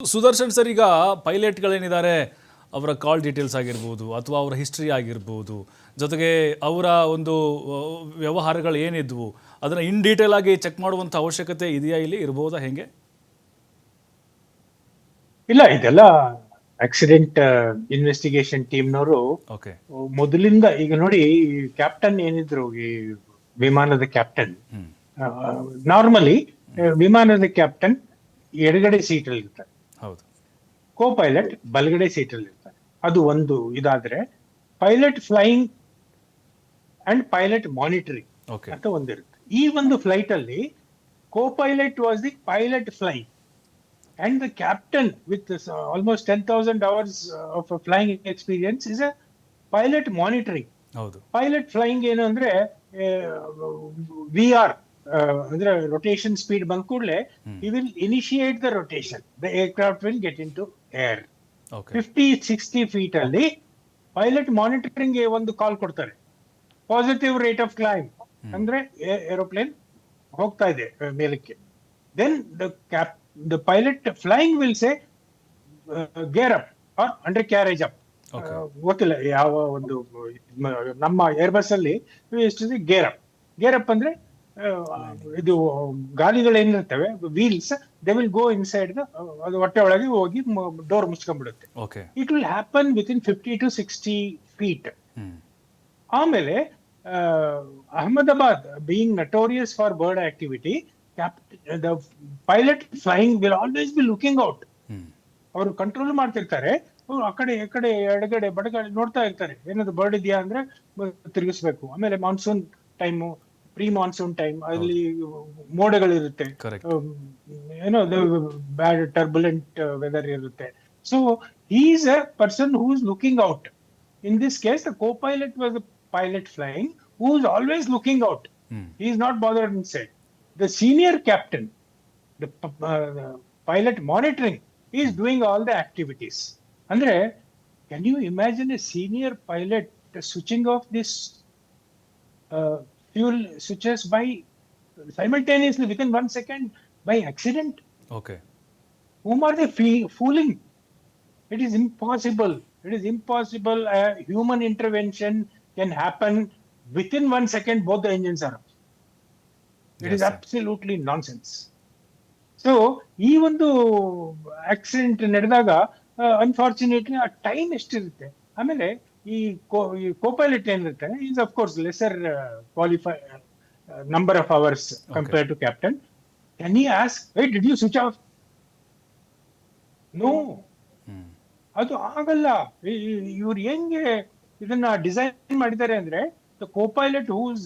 Sudarshan sir, ಈಗ ಪೈಲಟ್ಗಳೇನಿದ್ದಾರೆ ಅವರ ಕಾಲ್ details ಆಗಿರ್ಬೋದು ಅಥವಾ ಅವರ ಹಿಸ್ಟ್ರಿ ಆಗಿರ್ಬೋದು, ಜೊತೆಗೆ ಅವರ ಒಂದು ವ್ಯವಹಾರಗಳು ಏನಿದ್ವು ಅದನ್ನು ಇನ್ ಡೀಟೇಲ್ ಆಗಿ ಚೆಕ್ ಮಾಡುವಂಥ ಅವಶ್ಯಕತೆ ಇದೆಯಾ, ಇಲ್ಲಿ ಇರ್ಬೋದಾ, ಹೆಂಗೆ? ಇಲ್ಲ, ಇದೆಲ್ಲ ಆಕ್ಸಿಡೆಂಟ್ ಇನ್ವೆಸ್ಟಿಗೇಷನ್ ಟೀಮ್ನವರು ಓಕೆ. ಮೊದಲಿಂದ ಈಗ ನೋಡಿ, ಕ್ಯಾಪ್ಟನ್ ಏನಿದ್ರು, ಈ ವಿಮಾನದ ಕ್ಯಾಪ್ಟನ್, ನಾರ್ಮಲಿ ವಿಮಾನದ ಕ್ಯಾಪ್ಟನ್ ಎಡಗಡೆ ಸೀಟ್ ಅಲ್ಲಿ ಇರ್ತಾರೆ, ಹೌದು. ಕೋ ಪೈಲಟ್ ಬಲಗಡೆ ಸೀಟ್ ಅಲ್ಲಿ ಇರ್ತಾರೆ. ಅದು ಒಂದು ಇದಾದ್ರೆ, pilot flying and pilot monitoring okay. ಅಂತ ಒಂದಿರುತ್ತೆ. ಈ ಒಂದು ಫ್ಲೈಟ್ ಅಲ್ಲಿ co pilot was the pilot flying and the captain with this, almost 10,000 hours of a flying experience is a pilot monitoring. ಹೌದು. Pilot flying ಏನು ಅಂದ್ರೆ VR ಅಂದ್ರೆ rotation speed ಬಂದ ಕೂಡಲೇ he will initiate the rotation, the aircraft will get into air. Okay. 50-60 feet ಅಲ್ಲಿ pilot monitoring ಗೆ ಒಂದು ಕಾಲ್ ಕೊಡ್ತಾರೆ, ಪಾಸಿಟಿವ್ ರೇಟ್ ಆಫ್ ಕ್ಲೈಂಬ್ ಅಂದ್ರೆ ಏರೋಪ್ಲೇನ್ ಹೋಗ್ತಾ ಇದೆ ಮೇಲಕ್ಕೆ. Then the pilot flying will say gear up or undercarriage up. ಗೊತ್ತಿಲ್ಲ ಯಾವ ಒಂದು, ನಮ್ಮ ಏರ್ಬಸ್ ಅಲ್ಲಿ ಗೇರ್ ಅಪ್ ಅಂದ್ರೆ ಇದು ಗಾಲಿಗಳೇನಿರ್ತವೆ wheels, they will go inside ಅದು ಹೊಟ್ಟೆ ಒಳಗೆ ಹೋಗಿ ಡೋರ್ ಮುಚ್ಕೊಂಡ್ಬಿಡುತ್ತೆ. It will happen within 50-60 feet. ಆಮೇಲೆ Ahmedabad being notorious for bird activity, the pilot flying will always be looking out. ಅವರು ಕಂಟ್ರೋಲ್ ಮಾಡ್ತಿರ್ತಾರೆ, ಆ ಕಡೆ ಈ ಕಡೆ ಎಡಗಡೆ ಬಡಗಡೆ ನೋಡ್ತಾ ಇರ್ತಾರೆ, ಏನಾದ್ರು ಬರ್ಡ್ ಇದೆಯಾ ಅಂದ್ರೆ ತಿರುಗಿಸ್ಬೇಕು. ಆಮೇಲೆ monsoon time, pre monsoon time, ಅಲ್ಲಿ ಮೋಡಗಳಿರುತ್ತೆ, ಏನೋ ಬ್ಯಾಡ್ ಟರ್ಬುಲೆಂಟ್ ವೆದರ್ ಇರುತ್ತೆ. So he is a person who is looking out. In this case, the co-pilot was a pilot flying who is always looking out. He is not bothered inside. The senior captain, the pilot monitoring, is doing all the activities. Andre, can you imagine a senior pilot switching off this fuel switches by simultaneously within 1 second by accident? Okay. Whom are they fooling? It is impossible. It is impossible. Human intervention can happen within 1 second. Both the engines are up. It is absolutely nonsense. So ಈ ಒಂದು accident ನಡೆದಾಗ unfortunately ಆ time ಎಷ್ಟಿರುತ್ತೆ. ಆಮೇಲೆ ಈ copilot ಏನಿರುತ್ತೆ is of course lesser qualify number of hours compare to captain. Can he ask, hey did you switch off? No, ಅದು ಆಗಲ್ಲ. ಇವ್ರು ಹೆಂಗೆ ಇದನ್ನ ಡಿಸೈನ್ ಮಾಡಿದ್ದಾರೆ ಅಂದ್ರೆ, the co-pilot who's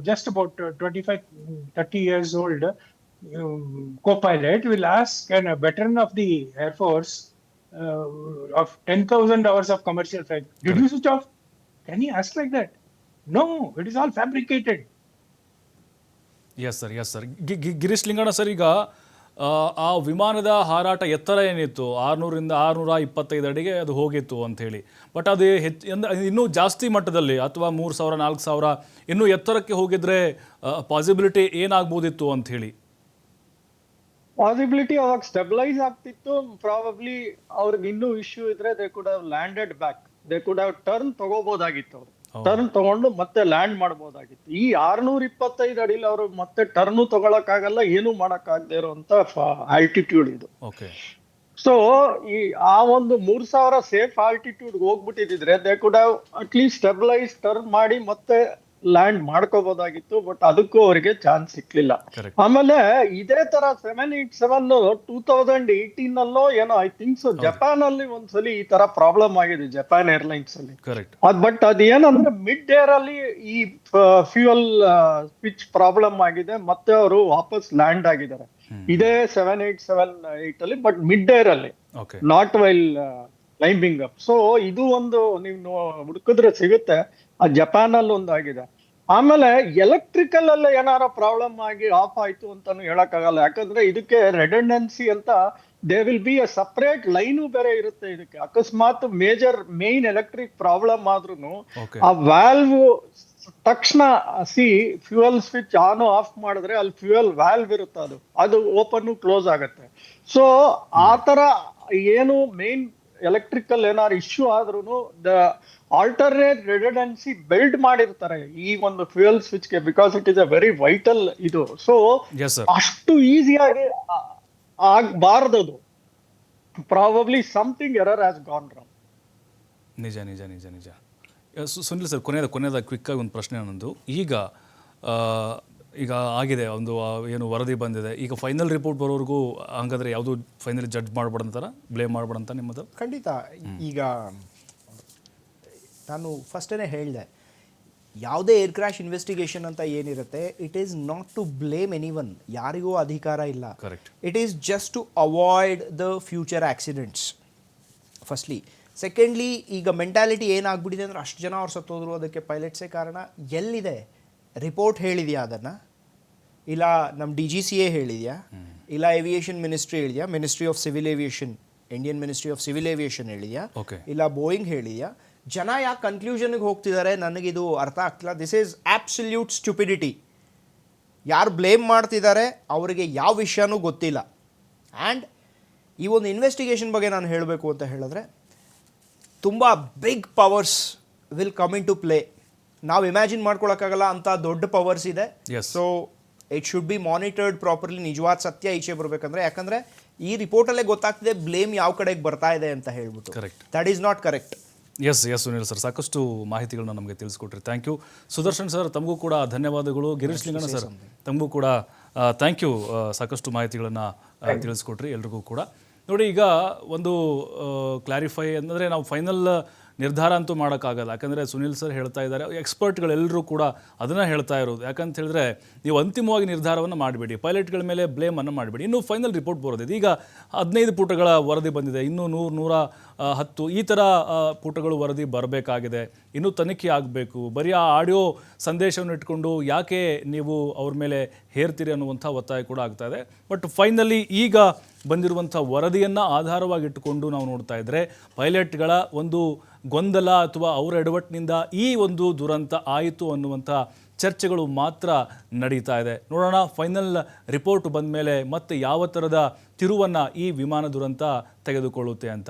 just about 25-30 years old, co-pilot will ask a veteran of the Air Force of 10,000 hours of commercial flight, did you switch off? Can he ask like that? No, it is all fabricated. Yes sir. Girish Linganna sir, ಈಗ ಆ ವಿಮಾನದ ಹಾರಾಟ ಎತ್ತರ ಏನಿತ್ತು 600ರಿಂದ 625 ಅಡಿಗೆ ಅದು ಹೋಗಿತ್ತು ಅಂಥೇಳಿ, ಬಟ್ ಅದು ಇನ್ನೂ ಜಾಸ್ತಿ ಮಟ್ಟದಲ್ಲಿ ಅಥವಾ 3,000-4,000 ಇನ್ನೂ ಎತ್ತರಕ್ಕೆ ಹೋಗಿದ್ರೆ ಪಾಸಿಬಿಲಿಟಿ ಏನಾಗ್ಬೋದಿತ್ತು ಅಂಥೇಳಿ? ಪಾಸಿಬಿಲಿಟಿ ಅವಾಗ ಸ್ಟೆಬಿಲೈಸ್ ಆಗ್ತಿತ್ತು. ಪ್ರಾಬಬ್ಲಿ ಅವ್ರಿಗೆ ಇನ್ನೂ ಇಶ್ಯೂ ಇದ್ರೆ they could have landed back, they could have turn ತಗೋಬಹುದಾಗಿತ್ತು. ಅವರು ಟರ್ನ್ ತಗೊಂಡು ಮತ್ತೆ ಲ್ಯಾಂಡ್ ಮಾಡಬಹುದಾಗಿತ್ತು. ಈ 625 ಅಡಿಲಿ ಅವರು ಮತ್ತೆ ಟರ್ನು ತಗೊಳಕ್ಕಾಗಲ್ಲ, ಏನು ಮಾಡಕ್ಕಾಗದೆ ಇರುವಂತ ಆಲ್ಟಿಟ್ಯೂಡ್ ಇದು. ಸೊ ಆ ಒಂದು 3,000 ಸೇಫ್ ಆಲ್ಟಿಟ್ಯೂಡ್ ಹೋಗ್ಬಿಟ್ಟಿದ್ರೆ they could have at least stabilise turn ಮಾಡಿ ಮತ್ತೆ ಲ್ಯಾಂಡ್ ಮಾಡ್ಕೋಬಹುದಾಗಿತ್ತು. ಬಟ್ ಅದಕ್ಕೂ ಅವರಿಗೆ ಚಾನ್ಸ್ ಸಿಕ್ಲಿಲ್ಲ. ಆಮೇಲೆ ಇದೇ ತರ 787 2018 ಅಲ್ಲೋ ಏನೋ ಐ ಥಿಂಕ್ ಸೊ ಜಪಾನ್ ಅಲ್ಲಿ ಒಂದ್ಸಲಿ ಈ ತರ ಪ್ರಾಬ್ಲಮ್ ಆಗಿದೆ, ಜಪಾನ್ ಏರ್ಲೈನ್ಸ್ ಅಲ್ಲಿ. ಬಟ್ ಅದೇನಂದ್ರೆ ಮಿಡ್ ಏರ್ ಅಲ್ಲಿ ಈ ಫ್ಯೂಯಲ್ ಸ್ವಿಚ್ ಪ್ರಾಬ್ಲಮ್ ಆಗಿದೆ, ಮತ್ತೆ ಅವರು ವಾಪಸ್ ಲ್ಯಾಂಡ್ ಆಗಿದ್ದಾರೆ ಇದೇ 787-8 ಅಲ್ಲಿ, ಬಟ್ ಮಿಡ್ ಏರ್ ಅಲ್ಲಿ, not while climbing up. So ಇದು ಒಂದು ನೀವು ಹುಡುಕಿದ್ರೆ ಸಿಗುತ್ತೆ. ಆ ಜಪಾನ್ ಅಲ್ಲಿ ಒಂದಾಗಿದೆ. ಆಮೇಲೆ ಎಲೆಕ್ಟ್ರಿಕಲ್ ಅಲ್ಲೇ ಏನಾರ ಪ್ರಾಬ್ಲಮ್ ಆಗಿ ಆಫ್ ಆಯ್ತು ಅಂತಾನು ಹೇಳಕ್ಕಾಗಲ್ಲ. ಯಾಕಂದ್ರೆ ಇದಕ್ಕೆ ರೆಡಂಡೆನ್ಸಿ ಅಂತ they will be a separate line ಬೇರೆ ಇರುತ್ತೆ ಇದಕ್ಕೆ. ಅಕಸ್ಮಾತ್ ಮೇನ್ ಎಲೆಕ್ಟ್ರಿಕ್ ಪ್ರಾಬ್ಲಮ್ ಆದ್ರೂ ಆ ವ್ಯಾಲ್ವ್ ತಕ್ಷಣ ಫ್ಯೂಯಲ್ ಸ್ವಿಚ್ ಆನ್ ಆಫ್ ಮಾಡಿದ್ರೆ ಅಲ್ಲಿ ಫ್ಯೂಯಲ್ ವ್ಯಾಲ್ವ್ ಇರುತ್ತೆ, ಅದು ಓಪನ್ ಕ್ಲೋಸ್ ಆಗುತ್ತೆ. ಸೊ ಆ ತರ ಏನು ಮೇನ್ ಎಲೆಕ್ಟ್ರಿಕಲ್ ಏನಾದ್ರು ಇಶ್ಯೂ ಆದ್ರೂ ದ ಆಲ್ಟರ್ನೇಟ್ ರಿಡಂಡೆನ್ಸಿ ಬಿಲ್ಡ್ ಮಾಡಿರ್ತಾರೆ ಈ ಒಂದು ಫ್ಯೂಯಲ್ ಸ್ವಿಚ್ಗೆ, because it is a very vital ಇದು. So yes sir. ಅಷ್ಟು ಈಸಿಯಾಗಿ ಆಗ್ಬಾರ್ದದು. Probably something error has gone wrong. ನಿಜ ನಿಜ ನಿಜ ನಿಜ. ಸುನಿಲ್ ಸರ್, ಕೊನೆಯದ ಕ್ವಿಕ್ಕಾಗಿ ಒಂದು ಪ್ರಶ್ನೆ ನನ್ನದು. ಈಗ ಆಗಿದೆ ಒಂದು ಏನು ವರದಿ ಬಂದಿದೆ, ಈಗ ಫೈನಲ್ ರಿಪೋರ್ಟ್ ಬರೋವರೆಗೂ ಹಂಗಾದ್ರೆ ಯಾವುದು ಫೈನಲಿ ಜಡ್ಜ್ ಮಾಡ್ಬಿಡಂತಾರ, ಬ್ಲೇಮ್ ಮಾಡ್ಬಿಡಂತ ನಿಮ್ಮದು? ಖಂಡಿತ. ಈಗ ನಾನು ಫಸ್ಟೇ ಹೇಳಿದೆ, ಯಾವುದೇ ಏರ್ ಕ್ರ್ಯಾಶ್ ಇನ್ವೆಸ್ಟಿಗೇಷನ್ ಅಂತ ಏನಿರುತ್ತೆ, it is not to blame any one, ಯಾರಿಗೂ ಅಧಿಕಾರ ಇಲ್ಲ. Correct. It is just to avoid the future accidents firstly. Secondly, ಈಗ ಮೆಂಟಾಲಿಟಿ ಏನಾಗ್ಬಿಟ್ಟಿದೆ ಅಂದರೆ ಅಷ್ಟು ಜನ ಅವ್ರು ಸತ್ತೋದ್ರು, ಅದಕ್ಕೆ ಪೈಲಟ್ಸೇ ಕಾರಣ. ಎಲ್ಲಿದೆ ರಿಪೋರ್ಟ್ ಹೇಳಿದೆಯಾ ಅದನ್ನು? ಇಲ್ಲ ನಮ್ಮ DGCA ಹೇಳಿದೆಯಾ? ಇಲ್ಲ ಏವಿಯೇಷನ್ ಮಿನಿಸ್ಟ್ರಿ ಹೇಳಿದೆಯಾ? Ministry of civil aviation, Indian ministry of civil aviation ಹೇಳಿದೆಯಾ? ಇಲ್ಲ ಬೋಯಿಂಗ್ ಹೇಳಿದೆಯಾ? ಜನ ಯಾಕೆ ಕನ್ಕ್ಲೂಷನ್ಗೆ ಹೋಗ್ತಿದ್ದಾರೆ ನನಗಿದು ಅರ್ಥ ಆಗ್ತಿಲ್ಲ. This is absolute stupidity. ಯಾರು ಬ್ಲೇಮ್ ಮಾಡ್ತಿದ್ದಾರೆ ಅವರಿಗೆ ಯಾವ ವಿಷಯನೂ ಗೊತ್ತಿಲ್ಲ. ಆ್ಯಂಡ್ ಈ ಒಂದು ಇನ್ವೆಸ್ಟಿಗೇಷನ್ ಬಗ್ಗೆ ನಾನು ಹೇಳಬೇಕು ಅಂತ ಹೇಳಿದ್ರೆ, ತುಂಬ big powers will come into play. ನಾವು ಇಮ್ಯಾಜಿನ್ ಮಾಡ್ಕೊಳಕ್ಕಾಗಲ್ಲ ಅಂತ ದೊಡ್ಡ ಪವರ್ಸ್ ಇದೆ. So it should be monitored properly. ನಿಜವಾದ ಸತ್ಯ ಈಚೆ ಬರಬೇಕಂದ್ರೆ, ಯಾಕಂದರೆ ಈ ರಿಪೋರ್ಟಲ್ಲೇ ಗೊತ್ತಾಗ್ತಿದೆ ಬ್ಲೇಮ್ ಯಾವ ಕಡೆಗೆ ಬರ್ತಾ ಇದೆ ಅಂತ ಹೇಳ್ಬಿಟ್ಟು. Correct. That is not correct. Yes Sunil sir, ಸಾಕಷ್ಟು ಮಾಹಿತಿಗಳನ್ನ ನಮಗೆ ತಿಳಿಸ್ಕೊಟ್ರಿ. Thank you. ಸುದರ್ಶನ್ ಸರ್, ತಮಗೂ ಕೂಡ ಧನ್ಯವಾದಗಳು. ಗಿರೀಶ್ ಲಿಂಗಣ್ಣ ಸರ್, ತಮಗೂ ಕೂಡ ಥ್ಯಾಂಕ್ ಯು. ಸಾಕಷ್ಟು ಮಾಹಿತಿಗಳನ್ನು ತಿಳಿಸ್ಕೊಟ್ರಿ ಎಲ್ರಿಗೂ ಕೂಡ. ನೋಡಿ, ಈಗ ಒಂದು ಕ್ಲಾರಿಫೈ ಅಂದರೆ ನಾವು ಫೈನಲ್ ನಿರ್ಧಾರ ಅಂತೂ ಮಾಡೋಕ್ಕಾಗಲ್ಲ. ಯಾಕಂದರೆ ಸುನಿಲ್ ಸರ್ ಹೇಳ್ತಾ ಇದ್ದಾರೆ, ಎಕ್ಸ್ಪರ್ಟ್ಗಳೆಲ್ಲರೂ ಕೂಡ ಅದನ್ನು ಹೇಳ್ತಾ ಇರೋದು. ಯಾಕಂತ ಹೇಳಿದ್ರೆ, ನೀವು ಅಂತಿಮವಾಗಿ ನಿರ್ಧಾರವನ್ನು ಮಾಡಬೇಡಿ, ಪೈಲಟ್ಗಳ ಮೇಲೆ ಬ್ಲೇಮನ್ನು ಮಾಡಬೇಡಿ. ಇನ್ನೂ ಫೈನಲ್ ರಿಪೋರ್ಟ್ ಬರೋದಿದೆ. ಈಗ 15 ಪುಟಗಳ ವರದಿ ಬಂದಿದೆ, ಇನ್ನೂ 100-110 ಈ ಥರ ಪುಟಗಳು ವರದಿ ಬರಬೇಕಾಗಿದೆ. ಇನ್ನೂ ತನಿಖೆ ಆಗಬೇಕು. ಬರೀ ಆ ಆಡಿಯೋ ಸಂದೇಶವನ್ನು ಇಟ್ಕೊಂಡು ಯಾಕೆ ನೀವು ಅವ್ರ ಮೇಲೆ ಹೇರ್ತೀರಿ ಅನ್ನುವಂಥ ಒತ್ತಾಯ ಕೂಡ ಆಗ್ತಾ ಇದೆ. ಬಟ್ ಫೈನಲಿ ಈಗ ಬಂದಿರುವಂಥ ವರದಿಯನ್ನು ಆಧಾರವಾಗಿಟ್ಟುಕೊಂಡು ನಾವು ನೋಡ್ತಾ ಇದ್ದರೆ, ಪೈಲಟ್ಗಳ ಒಂದು ಗೊಂದಲ ಅಥವಾ ಅವರ ಎಡವಟ್ಟಿನಿಂದ ಈ ಒಂದು ದುರಂತ ಆಯಿತು ಅನ್ನುವಂಥ ಚರ್ಚೆಗಳು ಮಾತ್ರ ನಡೀತಾ ಇದೆ. ನೋಡೋಣ ಫೈನಲ್ ರಿಪೋರ್ಟ್ ಬಂದ ಮೇಲೆ ಮತ್ತೆ ಯಾವ ಥರದ ತಿರುವನ್ನು ಈ ವಿಮಾನ ದುರಂತ ತೆಗೆದುಕೊಳ್ಳುತ್ತೆ ಅಂತ.